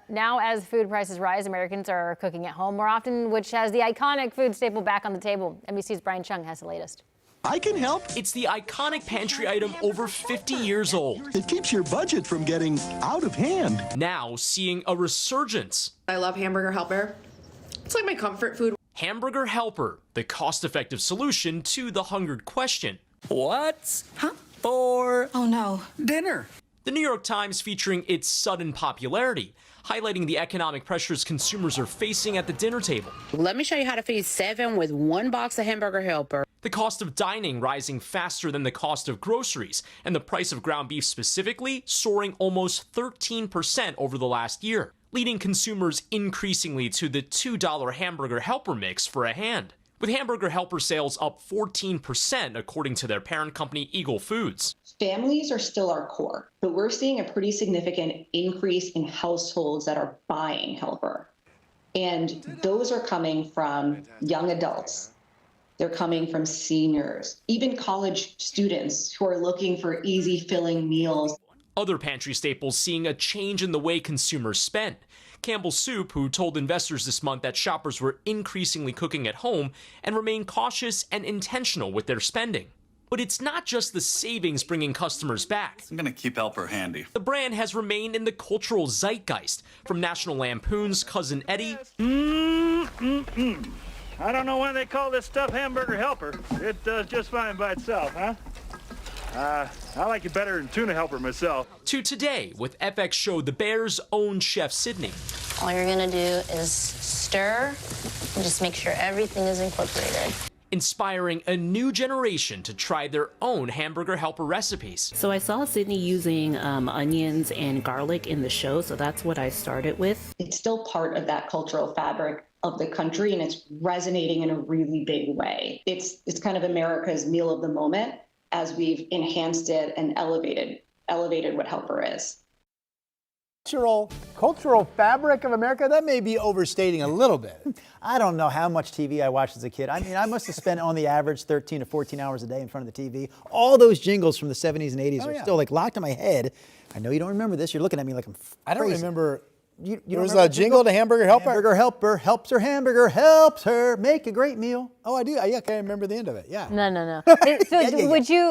now as food prices rise, Americans are cooking at home more often, which has the iconic food staple back on the table. NBC's Brian Chung has the latest. I can help. It's the iconic pantry item over 50 years old. It keeps your budget from getting out of hand. Now seeing a resurgence. I love Hamburger Helper. It's like my comfort food. Hamburger Helper, the cost-effective solution to the hungered question. What? Huh? For oh no, dinner. The New York Times featuring its sudden popularity, highlighting the economic pressures consumers are facing at the dinner table. Let me show you how to feed 7 with 1 box of Hamburger Helper. The cost of dining rising faster than the cost of groceries, and the price of ground beef specifically soaring almost 13% over the last year. leading consumers increasingly to the $2 Hamburger Helper mix for a hand, with Hamburger Helper sales up 14% according to their parent company Eagle Foods. Families are still our core, but we're seeing a pretty significant increase in households that are buying Helper. And those are coming from young adults. They're coming from seniors, even college students who are looking for easy filling meals. Other pantry staples seeing a change in the way consumers spend. Campbell's Soup, who told investors this month that shoppers were increasingly cooking at home and remain cautious and intentional with their spending. But it's not just the savings bringing customers back. I'm gonna keep Helper handy. The brand has remained in the cultural zeitgeist, from National Lampoon's Cousin Eddie. I don't know why they call this stuff Hamburger Helper. It does just fine by itself, huh? I like it better than Tuna Helper myself. To today, with FX show The Bears' own Chef Sydney. All you're gonna do is stir and just make sure everything is incorporated. Inspiring a new generation to try their own Hamburger Helper recipes. So I saw Sydney using onions and garlic in the show, so that's what I started with. It's still part of that cultural fabric of the country, and it's resonating in a really big way. It's kind of America's meal of the moment as we've enhanced it and elevated what Helper is. Cultural fabric of America, that may be overstating a little bit. I don't know how much TV I watched as a kid. I mean, I must have spent on the average 13 to 14 hours a day in front of the TV. All those jingles from the 70s and 80s are still like locked in my head. I know you don't remember this. You're looking at me like I'm crazy. I don't remember. You there was a jingle to Hamburger Helper? Hamburger Helper helps her hamburger, helps her make a great meal. Oh, I do. Yeah, I can't remember the end of it. Yeah. No. So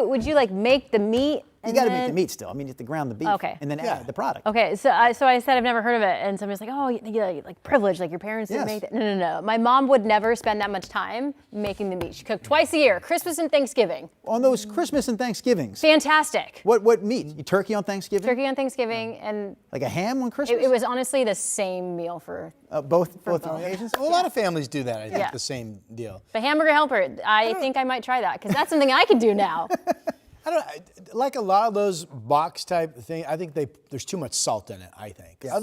would you like make the meat? You got to make the meat still. I mean, you have to ground the beef and then add the product. Okay, so I said I've never heard of it, and somebody's like, oh, like privilege, like your parents didn't make that. No. My mom would never spend that much time making the meat. She cooked twice a year, Christmas and Thanksgiving. On those Christmas and Thanksgivings. Fantastic. What meat? Turkey on Thanksgiving? Turkey on Thanksgiving and like a ham on Christmas. It was honestly the same meal for both occasions. Well, a lot of families do that. I think the same deal. The Hamburger Helper. I think I might try that because that's something I can do now. Like a lot of those box type thing, I think there's too much salt in it. I think. Yeah.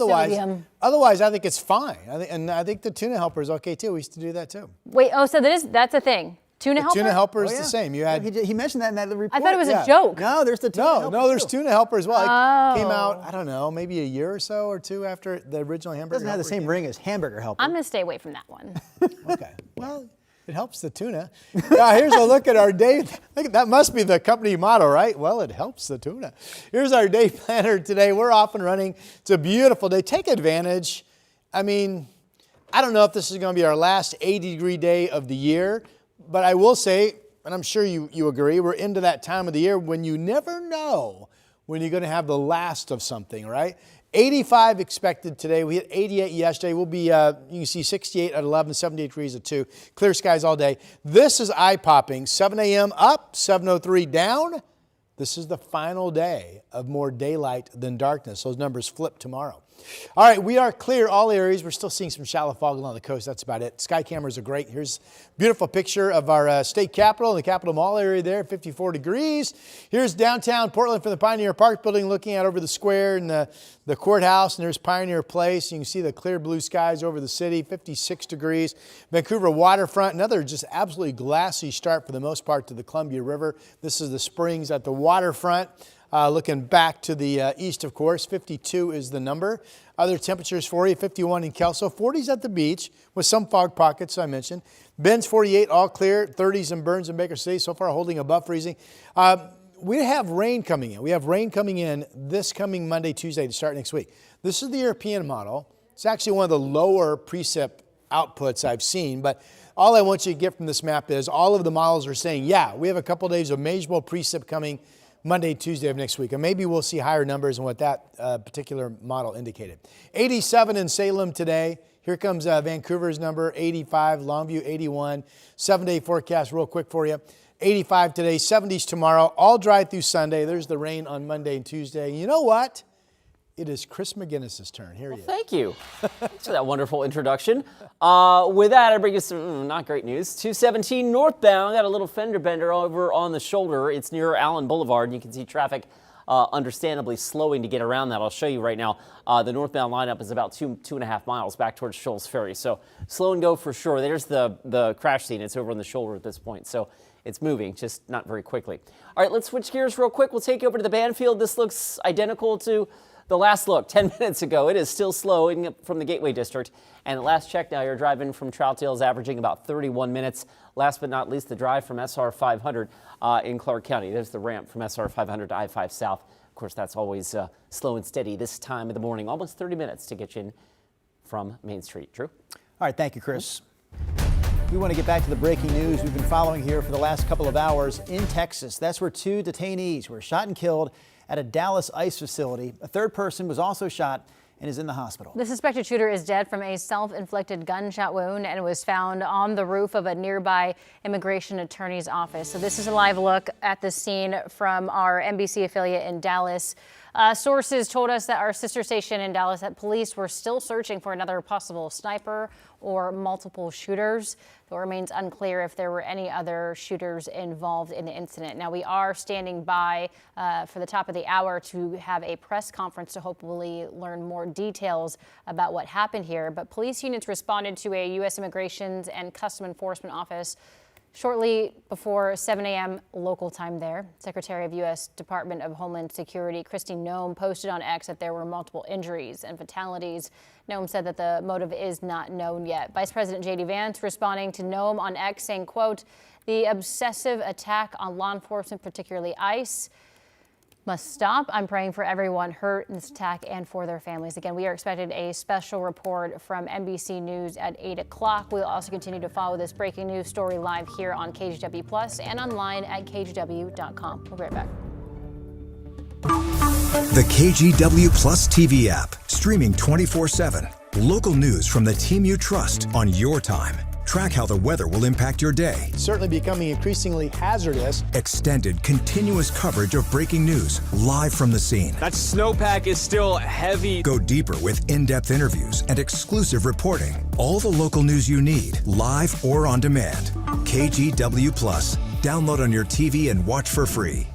Otherwise, I think it's fine. I think the Tuna Helper is okay too. We used to do that too. Wait, so that's a thing. Tuna Helper? Tuna Helper is the same. You had he mentioned that in that report. I thought it was a joke. No, there's the Tuna Helper. No, there's Tuna Helper as well. It came out, I don't know, maybe a year or so or two after the original Hamburger Helper. It doesn't have the same ring as Hamburger Helper. I'm going to stay away from that one. Okay. Well, it helps the tuna. Now, here's a look at our day. That must be the company motto, right? Well, it helps the tuna. Here's our day planner today. We're off and running. It's a beautiful day. Take advantage. I mean, I don't know if this is going to be our last 80-degree day of the year, but I will say, and I'm sure you agree, we're into that time of the year when you never know when you're going to have the last of something, right? 85 expected today. We hit 88 yesterday. We'll be, you can see 68 at 11, 78 degrees at 2. Clear skies all day. This is eye-popping. 7 a.m. up, 7:03 down. This is the final day of more daylight than darkness. Those numbers flip tomorrow. All right, we are clear all areas. We're still seeing some shallow fog along the coast. That's about it. Sky cameras are great. Here's a beautiful picture of our state capitol, the Capitol Mall area there, 54 degrees. Here's downtown Portland from the Pioneer Park building looking out over the square and the courthouse, and there's Pioneer Place. You can see the clear blue skies over the city, 56 degrees. Vancouver waterfront, another just absolutely glassy start for the most part to the Columbia River. This is the Springs at the waterfront. Looking back to the east, of course, 52 is the number. Other temperatures for you, 51 in Kelso, 40s at the beach with some fog pockets, I mentioned. Bend's 48, all clear, 30s in Burns and Baker City, so far holding above freezing. We have rain coming in. We have rain coming in this coming Monday, Tuesday to start next week. This is the European model. It's actually one of the lower precip outputs I've seen, but all I want you to get from this map is all of the models are saying, yeah, we have a couple days of measurable precip coming Monday, Tuesday of next week. And maybe we'll see higher numbers than what that particular model indicated. 87 in Salem today. Here comes Vancouver's number, 85. Longview, 81. 7-day forecast real quick for you. 85 today, 70s tomorrow. All dry through Sunday. There's the rain on Monday and Tuesday. You know what? It is Chris McGinnis's turn. Here he is. Thank you. Thanks for that wonderful introduction. With that, I bring you some not great news. 217 northbound, got a little fender bender over on the shoulder. It's near Allen Boulevard, and you can see traffic understandably slowing to get around that. I'll show you right now. The northbound lineup is about 2.5 miles back towards Shoals Ferry. So slow and go for sure. There's the crash scene. It's over on the shoulder at this point. So it's moving, just not very quickly. All right, let's switch gears real quick. We'll take you over to the Banfield. This looks identical to the last look 10 minutes ago. It is still slowing from the Gateway District. And at last check now, you're driving from Troutdale averaging about 31 minutes. Last but not least, the drive from SR 500 in Clark County. There's the ramp from SR 500 to I-5 South. Of course, that's always slow and steady this time of the morning. Almost 30 minutes to get you in from Main Street. Drew? All right, thank you, Chris. We want to get back to the breaking news we've been following here for the last couple of hours in Texas. That's where 2 detainees were shot and killed at a Dallas ICE facility. A third person was also shot and is in the hospital. The suspected shooter is dead from a self-inflicted gunshot wound and was found on the roof of a nearby immigration attorney's office. So this is a live look at the scene from our NBC affiliate in Dallas. Sources told us that our sister station in Dallas that police were still searching for another possible sniper or multiple shooters. It remains unclear if there were any other shooters involved in the incident. Now, we are standing by for the top of the hour to have a press conference to hopefully learn more details about what happened here. But police units responded to a U.S. Immigration and Customs Enforcement office shortly before 7 a.m. local time there. Secretary of U.S. Department of Homeland Security Kristi Noem posted on X that there were multiple injuries and fatalities. Noem said that the motive is not known yet. Vice President J.D. Vance responding to Noem on X saying, quote, "The obsessive attack on law enforcement, particularly ICE, must stop. I'm praying for everyone hurt in this attack and for their families." Again, we are expecting a special report from NBC News at 8 o'clock. We'll also continue to follow this breaking news story live here on KGW Plus and online at kgw.com. We'll be right back. The KGW Plus TV app, streaming 24/7. Local news from the team you trust on your time. Track how the weather will impact your day. Certainly becoming increasingly hazardous. Extended, continuous coverage of breaking news live from the scene. That snowpack is still heavy. Go deeper with in-depth interviews and exclusive reporting. All the local news you need, live or on demand. KGW Plus. Download on your TV and watch for free.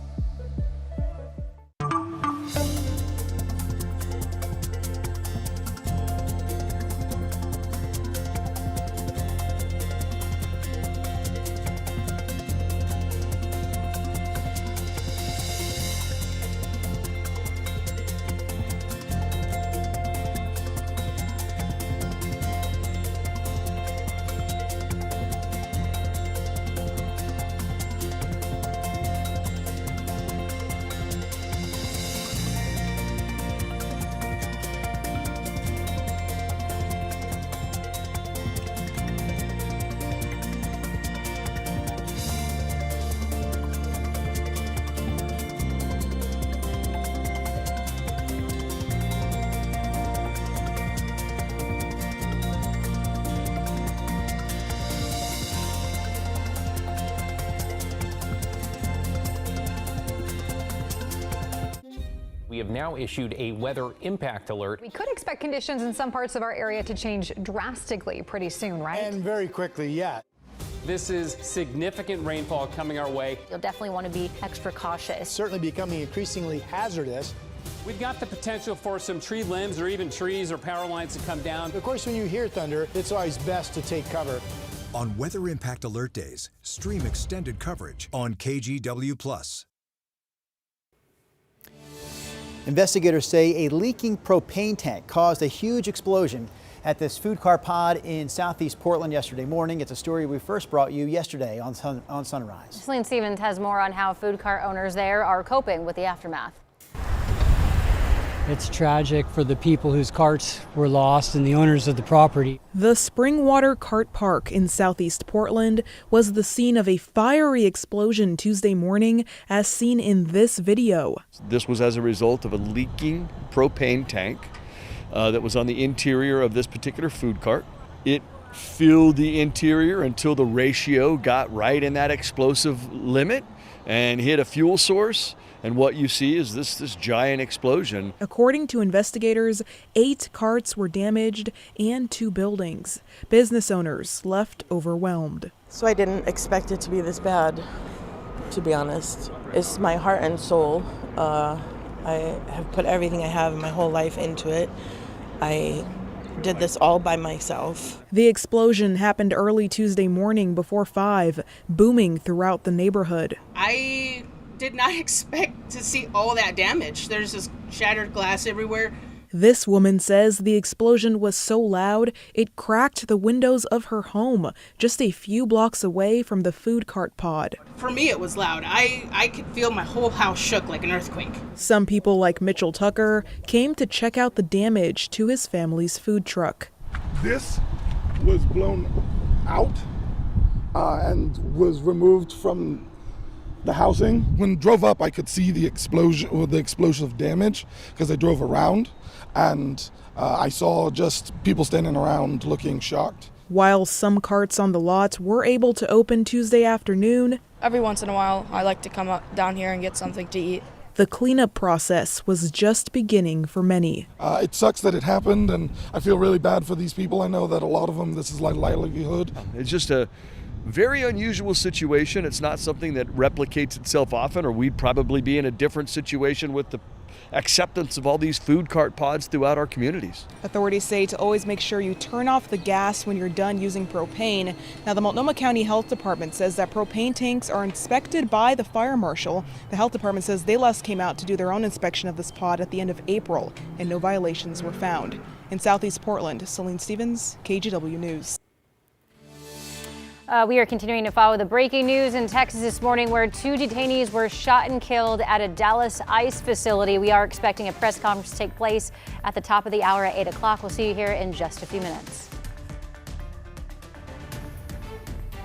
We have now issued a weather impact alert. We could expect conditions in some parts of our area to change drastically pretty soon, right? And very quickly, yeah. This is significant rainfall coming our way. You'll definitely want to be extra cautious. Certainly becoming increasingly hazardous. We've got the potential for some tree limbs or even trees or power lines to come down. Of course, when you hear thunder, it's always best to take cover. On Weather Impact Alert Days, stream extended coverage on KGW Plus. Investigators say a leaking propane tank caused a huge explosion at this food car pod in southeast Portland yesterday morning. It's a story we first brought you yesterday on Sunrise. Celine Stevens has more on how food car owners there are coping with the aftermath. It's tragic for the people whose carts were lost and the owners of the property. The Springwater Cart Park in southeast Portland was the scene of a fiery explosion Tuesday morning, as seen in this video. This was as a result of a leaking propane tank that was on the interior of this particular food cart. It filled the interior until the ratio got right in that explosive limit and hit a fuel source. And what you see is this giant explosion. According to investigators, 8 carts were damaged and 2 buildings. Business owners left overwhelmed. So I didn't expect it to be this bad, to be honest. It's my heart and soul I have put everything I have in my whole life into it. I did this all by myself. The explosion happened early Tuesday morning before 5, booming throughout the neighborhood. I did not expect to see all that damage. There's just shattered glass everywhere. This woman says the explosion was so loud it cracked the windows of her home, just a few blocks away from the food cart pod. For me, it was loud. I could feel my whole house shook like an earthquake. Some people like Mitchell Tucker came to check out the damage to his family's food truck. This was blown out and was removed from the housing. When drove up, I could see the explosion or the explosive damage because I drove around, and I saw just people standing around looking shocked. While some carts on the lot were able to open Tuesday afternoon, every once in a while I like to come up down here and get something to eat. The cleanup process was just beginning for many. It sucks that it happened, and I feel really bad for these people. I know that a lot of them, this is like livelihood. It's just a very unusual situation. It's not something that replicates itself often, or we'd probably be in a different situation with the acceptance of all these food cart pods throughout our communities. Authorities say to always make sure you turn off the gas when you're done using propane. Now, the Multnomah County Health Department says that propane tanks are inspected by the fire marshal. The health department says they last came out to do their own inspection of this pod at the end of April, and no violations were found. In Southeast Portland, Celine Stevens, KGW News. We are continuing to follow the breaking news in Texas this morning, where 2 detainees were shot and killed at a Dallas ICE facility. We are expecting a press conference to take place at the top of the hour at 8 o'clock. We'll see you here in just a few minutes.